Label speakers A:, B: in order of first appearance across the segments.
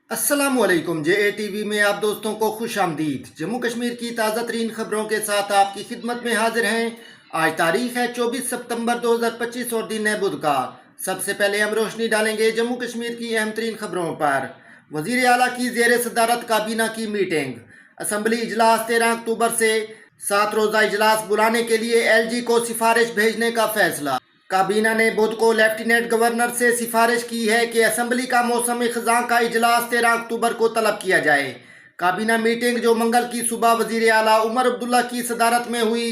A: अस्सलामुअलैकुम। JATV में आप दोस्तों को खुश आमदीद। जम्मू कश्मीर की ताज़ा तरीन खबरों के साथ आपकी खिदमत में हाजिर हैं। आज तारीख है 24 सितंबर 2025 और दिन है बुध का। सबसे पहले हम रोशनी डालेंगे जम्मू कश्मीर की अहम तरीन खबरों पर। वजीर आला की ज़ेर सदारत काबीना की मीटिंग। असम्बली इजलास 13 अक्टूबर से 7 रोज़ा इजलास बुलाने के लिए LG को सिफारिश भेजने का फैसला। काबीना ने बुध को लेफ्टिनेंट गवर्नर से सिफारिश की है कि असम्बली का मौसम खज़ां का इजलास 13 अक्टूबर को तलब किया जाए। काबीना मीटिंग जो मंगल की सुबह वजीर आला उमर अब्दुल्ला की सदारत में हुई,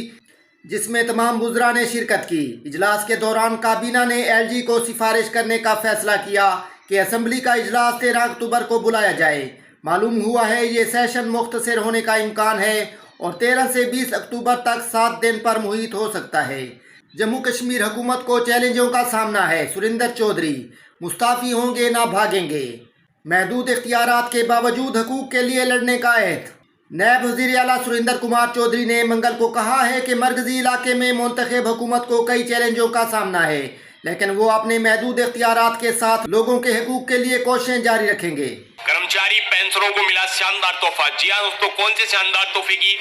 A: जिसमें तमाम वुज़रा ने शिरकत की। इजलास के दौरान काबीना ने LG को सिफारिश करने का फैसला किया कि असम्बली का इजलास 13 अक्टूबर को बुलाया जाए। मालूम हुआ है ये सेशन मुख्तसर होने का इम्कान है और 13 से 20 अक्टूबर तक 7 दिन पर मुहित हो सकता है। जम्मू कश्मीर हुकूमत को चैलेंजों का सामना है। सुरिंदर चौधरी मुस्ताफ़ी होंगे ना भागेंगे। महदूद इख्तियारात के बावजूद हकूक़ के लिए लड़ने का अहद। नायब वज़ीर आला सुरिंदर कुमार चौधरी ने मंगल को कहा है कि मरकज़ी इलाके में मुंतखब हुकूमत को कई चैलेंजों का सामना है, लेकिन वो अपने महदूद इख्तियारात के साथ लोगों के हकूक़ के लिए कोशिशें जारी रखेंगे।
B: कर्मचारी पेंशनरों को मिला शानदार तोहफा। जी हाँ दोस्तों, कौन से शानदार तोहफे की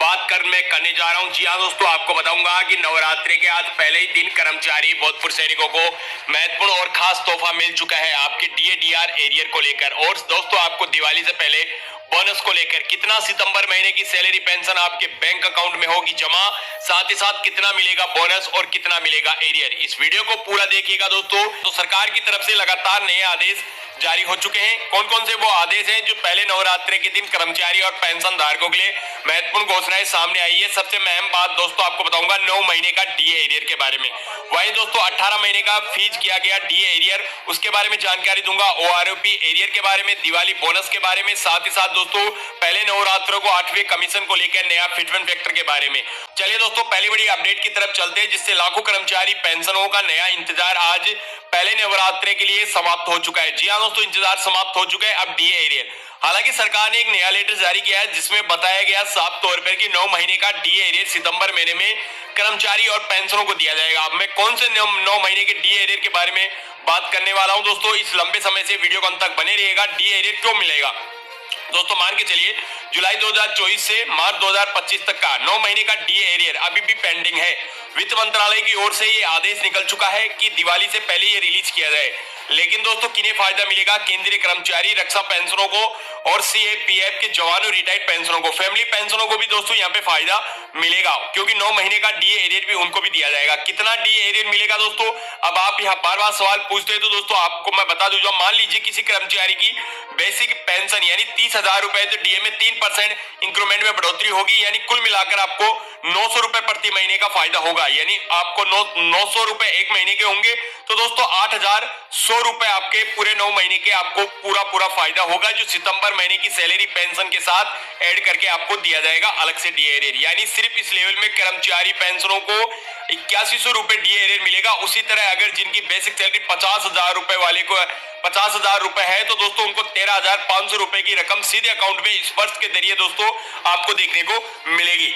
B: बात मैं करने जा रहा हूँ। जी हाँ दोस्तों, आपको बताऊंगा कि नवरात्रि के आज पहले ही दिन कर्मचारी भूतपूर्व सैनिकों को महत्वपूर्ण और खास तोहफा मिल चुका है आपके DADR एरियर को लेकर। और दोस्तों, आपको दिवाली से पहले बोनस को लेकर कितना सितंबर महीने की सैलरी पेंशन आपके बैंक अकाउंट में होगी जमा, साथ ही साथ कितना मिलेगा बोनस और कितना मिलेगा एरियर, इस वीडियो को पूरा देखिएगा दोस्तों। तो सरकार की तरफ से लगातार नए आदेश जारी हो चुके हैं। कौन कौन से वो आदेश हैं जो पहले नवरात्रि के दिन कर्मचारी और पेंशन धारकों के लिए महत्वपूर्ण घोषणाएं सामने आई है। सबसे अहम बात दोस्तों आपको बताऊंगा 9 महीने का DA एरियर के बारे में। वहीं दोस्तों 18 महीने का फीज किया गया DA एरियर, उसके बारे में जानकारी दूंगा। OROP एरियर के बारे में, दिवाली बोनस के बारे में, साथ ही साथ दोस्तों पहले नवरात्रों को 8वें कमीशन को लेकर नया फिटमेंट फैक्टर के बारे में। चलिए दोस्तों, पहली बड़ी अपडेट की तरफ चलते हैं, जिससे लाखों कर्मचारी पेंशनों का नया इंतजार आज पहले नवरात्रि के लिए समाप्त हो चुका है। जी हाँ दोस्तों, इंतजार समाप्त हो चुका है अब DA एरियर। हालांकि सरकार ने एक नया लेटर जारी किया है जिसमें बताया गया साफ तौर पर कि 9 महीने का DA एरियर सितंबर महीने में कर्मचारी और पेंशनों को दिया जाएगा। अब मैं कौन से 9 महीने के DA एरियर के बारे में बात करने वाला हूं दोस्तों। इस लंबे समय से वीडियो को अंत तक बने रहिएगा। DA एरियर क्यों मिलेगा दोस्तों, मान के चलिए जुलाई 2024 से मार्च 2025 तक का 9 महीने का DA एरियर अभी भी पेंडिंग है। वित्त मंत्रालय की ओर से ये आदेश निकल चुका है कि दिवाली से पहले ये रिलीज किया जाए। लेकिन दोस्तों किन्हें फायदा मिलेगा? केंद्रीय कर्मचारी, रक्षा पेंशनों को और CAPF के जवानों, रिटायर्ड पेंशनों को, फैमिली पेंशनों को भी दोस्तों यहाँ पे फायदा मिलेगा, क्योंकि 9 महीने का DA एरियर भी उनको भी दिया जाएगा। कितना DA एरियर मिलेगा दोस्तों? अब आप यहाँ बार बार सवाल पूछते हैं तो दोस्तों आपको मैं बता दूं, मान लीजिए किसी कर्मचारी की बेसिक पेंशन यानी 30,000 रुपए, तो DA में 3% इंक्रीमेंट में बढ़ोतरी होगी, यानी कुल मिलाकर आपको 900 रुपए प्रति महीने का फायदा होगा। यानी आपको 900 रुपए एक महीने के होंगे तो दोस्तों 8,100 रुपए आपके पूरे 9 महीने के आपको पूरा फायदा होगा, जो सितंबर महीने की सैलरी पेंशन के साथ ऐड करके आपको दिया जाएगा अलग से DA एरियर। यानी सिर्फ इस लेवल में कर्मचारी पेंशनों को 8100 रुपए DA एरियर मिलेगा। उसी तरह अगर जिनकी बेसिक सैलरी 50,000 रुपए वाले को 50,000 रुपए है तो दोस्तों उनको 13,500 रुपए की रकम सीधे अकाउंट में स्पर्श के जरिए दोस्तों आपको देखने को मिलेगी।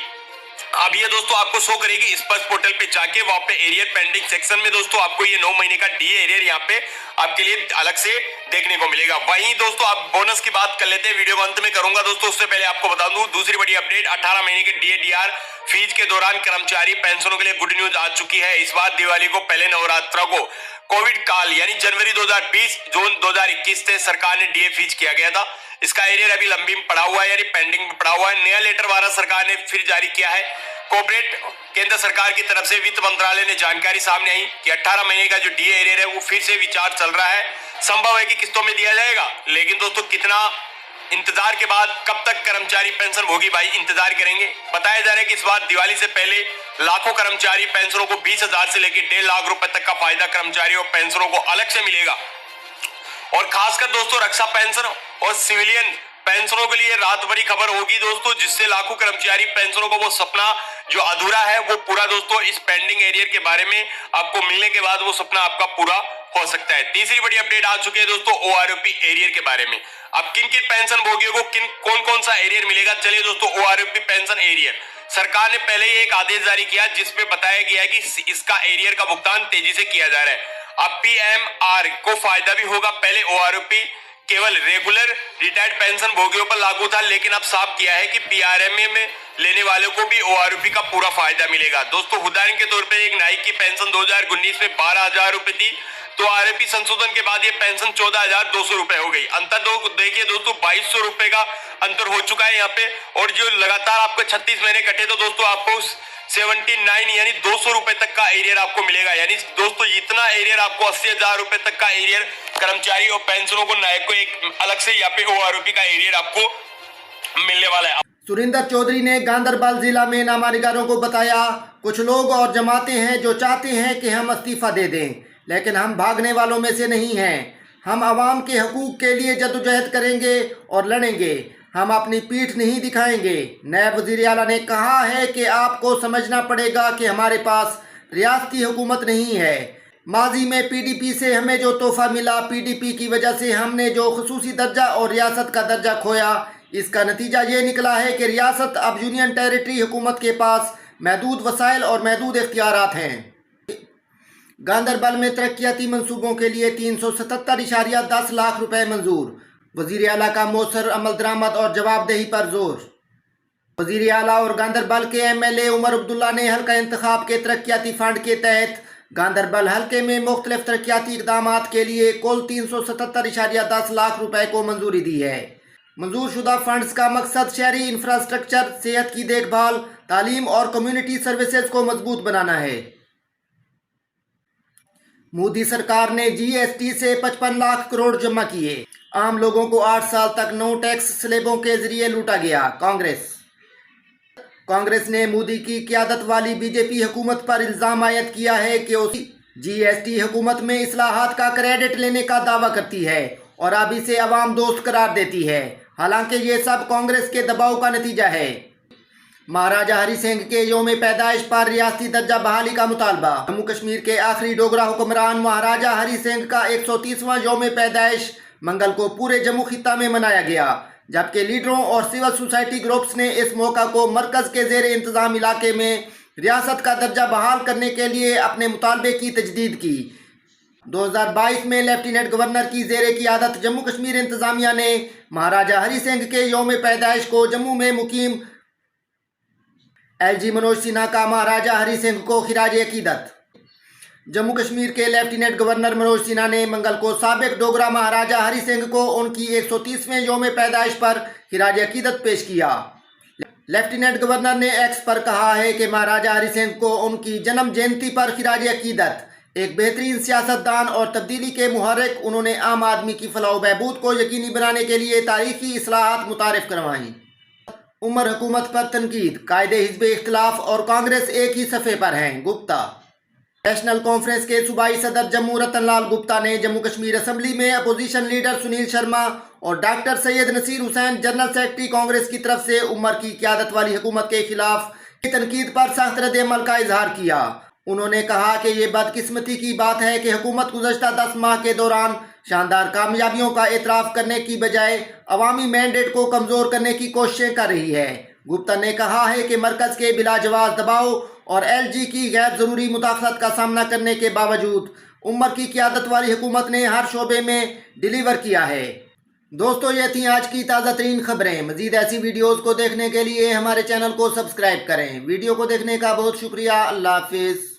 B: अब ये दोस्तों आपको शो करेगी स्पर्श पोर्टल पे जाके, वहां पे एरियर पेंडिंग सेक्शन में दोस्तों आपको ये 9 महीने का DA एरियर यहाँ पे आपके लिए अलग से देखने को मिलेगा। वहीं दोस्तों आप बोनस की बात कर लेते हैं, वीडियो को अंत में करूंगा दोस्तों। उससे पहले आपको बता दूं दूसरी बड़ी अपडेट, 18 महीने के DADR फीस के दौरान कर्मचारी पेंशनों के लिए गुड न्यूज आ चुकी है। इस बार दिवाली को पहले नवरात्रा को कोविड काल यानी जनवरी 2020 जून 2021 से सरकार ने DA फीस किया गया था। इसका एरियर अभी लंबी में पड़ा हुआ है यानी पेंडिंग में पड़ा हुआ है। नया लेटर भारत सरकार ने फिर जारी किया है। कॉर्पोरेट केंद्र सरकार की तरफ से वित्त मंत्रालय ने जानकारी सामने आई कि 18 महीने का जो DA एरियर है वो फिर से विचार चल रहा है। संभव है कि किस्तों में दिया जाएगा, लेकिन दोस्तों कितना इंतजार के बाद कब तक कर्मचारी पेंशन होगी भाई, इंतजार करेंगे। बताया जा रहा है कि इस बार दिवाली से पहले लाखों कर्मचारी पेंशनों को 20,000 से लेकर 1.5 लाख रुपए तक का फायदा कर्मचारी और पेंशनों को अलग से मिलेगा। और खासकर दोस्तों रक्षा पेंशन और सिविलियन पेंशनों के लिए रात भरी खबर होगी दोस्तों, जिससे लाखों कर्मचारी पेंशनों को वो सपना जो अधूरा है वो पूरा दोस्तों इस पेंडिंग एरियर के बारे में आपको मिलने के बाद वो सपना आपका पूरा हो सकता है। तीसरी बड़ी अपडेट आ चुकी है दोस्तों OROP एरियर के बारे में। अब किन किन पेंशन भोगियों को कौन कौन सा एरियर मिलेगा, चलिए दोस्तों OROP पेंशन एरियर सरकार ने पहले ही एक आदेश जारी किया जिसमें बताया गया है कि इसका एरियर का भुगतान तेजी से किया जा रहा है। अब PMR को फायदा भी होगा। पहले OROP केवल रेगुलर रिटायर्ड पेंशन भोगियों पर लागू था, लेकिन अब साफ किया है कि पीआरएमए में लेने वालों को भी ओआरओपी का पूरा फायदा मिलेगा। दोस्तों, उदाहरण के तौर पर एक नाई की पेंशन 2019 में 12,000 रुपए थी, तो आरएपी संशोधन के बाद ये पेंशन 14,200 रुपए हो गई। अंतर देखिए दोस्तों, 2,200 रुपए का अंतर हो चुका है यहाँ पे। और जो लगातार आपको 36 महीने कटे तो दोस्तों आपको 79 यानी 200 रुपए तक का एरियर आपको मिलेगा। यानी दोस्तों इतना एरियर आपको 80,000 रुपए तक का एरियर कर्मचारी और पेंशनों को नायक को एक अलग से यहाँ पे ओआरओपी का एरियर आपको मिलने वाला है।
A: सुरेंद्र चौधरी ने गांधरबल जिला में नामानिगारों को बताया, कुछ लोग और जमातें हैं जो चाहते हैं कि हम इस्तीफा दे दें, लेकिन हम भागने वालों में से नहीं हैं। हम आवाम के हकूक के लिए जद्दोजहद करेंगे और लड़ेंगे, हम अपनी पीठ नहीं दिखाएंगे। नायब वज़ीर आला ने कहा है कि आपको समझना पड़ेगा कि हमारे पास रियासती हुकूमत नहीं है। माजी में पीडीपी से हमें जो तोहफा मिला, पीडीपी की वजह से हमने जो खुसूसी दर्जा और रियासत का दर्जा खोया, इसका नतीजा ये निकला है कि रियासत अब यूनियन टेरिटरी हुकूमत के पास महदूद वसाइल और महदूद इख्तियारात हैं। गांधरबल में तरक्याती मंसूबों के लिए 377.10 लाख रुपए मंजूर। वज़ीर आला का मौसर अमल दरामद और जवाबदेही पर जोर। वज़ीर आला और गांधरबल के एमएलए उमर अब्दुल्ला ने हल्का इंतखाब के तरक्याती फंड के तहत गांधरबल हल्के में मुख्तलिफ तरक्याती इक़दाम के लिए कुल 377.10 लाख रुपए को मंजूरी दी है। मंजूर शुदा फंड्स का मकसद शहरी इंफ्रास्ट्रक्चर, सेहत की देखभाल, तालीम और कम्युनिटी सर्विसेज को मजबूत बनाना है। मोदी सरकार ने जीएसटी से 55 लाख करोड़ जमा किए। आम लोगों को 8 साल तक नो टैक्स स्लेबों के जरिए लूटा गया। कांग्रेस ने मोदी की क़यादत वाली बीजेपी हुकूमत पर इल्ज़ाम आयद किया है कि उसी जीएसटी हुकूमत में इस्लाहात का क्रेडिट लेने का दावा करती है और अब इसे अवाम दोस्त करार देती है। हालांकि ये सब कांग्रेस के दबाव का नतीजा है। महाराजा हरि सिंह के योम पैदाइश पर रियासती दर्जा बहाली का मुतालबा। जम्मू कश्मीर के आखिरी डोगरा हुक्मरान महाराजा हरि सिंह का 130वां योम पैदाइश मंगल को पूरे जम्मू खित्ता में मनाया गया, जबकि लीडरों और सिविल सोसाइटी ग्रुप्स ने इस मौका को मरकज के जेर इंतजाम इलाके में रियासत का दर्जा बहाल करने के लिए अपने मुतालबे की तजदीद की। 2022 में लेफ्टिनेंट गवर्नर की जेर क़यादत जम्मू कश्मीर इंतजामिया ने महाराजा हरि सिंह के योम पैदाइश को जम्मू में मुकीम एलजी मनोज सिन्हा का महाराजा हरि सिंह को खिराज अकीदत। जम्मू कश्मीर के लेफ्टिनेंट गवर्नर मनोज सिन्हा ने मंगल को साबिक डोगरा महाराजा हरि सिंह को उनकी 130वें योम पैदाइश पर खिराज अकीदत पेश किया। लेफ्टिनेंट गवर्नर ने एक्स पर कहा है कि महाराजा हरि सिंह को उनकी जन्म जयंती पर खिराज अकीदत। एक बेहतरीन सियासतदान और तब्दीली के मुहर्रिक, उन्होंने आम आदमी की फलाह बहबूद को यकीनी बनाने के लिए तारीखी इस्लाहात मुतारिफ करवाईं। उमर हुकूमत पर तनकीद, कायदे हिज़्ब इख्तिलाफ और कांग्रेस एक ही सफ़े पर हैं। गुप्ता नेशनल कॉन्फ्रेंस के सूबाई सदर जम्मू रतन लाल गुप्ता ने जम्मू कश्मीर असम्बली में अपोजिशन लीडर सुनील शर्मा और doctor Syed Nasir Hussain general secretary Congress की तरफ से उमर की क़यादत वाली हुकूमत के खिलाफ की तनकीद पर सख्त रद्द-ए-अमल का इजहार किया। उन्होंने कहा कि ये बदकिस्मती की बात है कि हुकूमत गुज़श्ता 10 माह के दौरान शानदार कामयाबियों का एतराफ़ करने की बजाय अवामी मैंडेट को कमज़ोर करने की कोशिशें कर रही है। गुप्ता ने कहा है कि मरकज़ के बिलाजवाब दबाव और एलजी की गैर ज़रूरी मुदाखलत का सामना करने के बावजूद उमर की क़यादत वाली हुकूमत ने हर शोबे में डिलीवर किया है। दोस्तों, ये थी आज की ताज़ा तरीन खबरें। मज़ीद ऐसी वीडियोज़ को देखने के लिए हमारे चैनल को सब्सक्राइब करें। वीडियो को देखने का बहुत शुक्रिया। अल्लाह हाफिज़।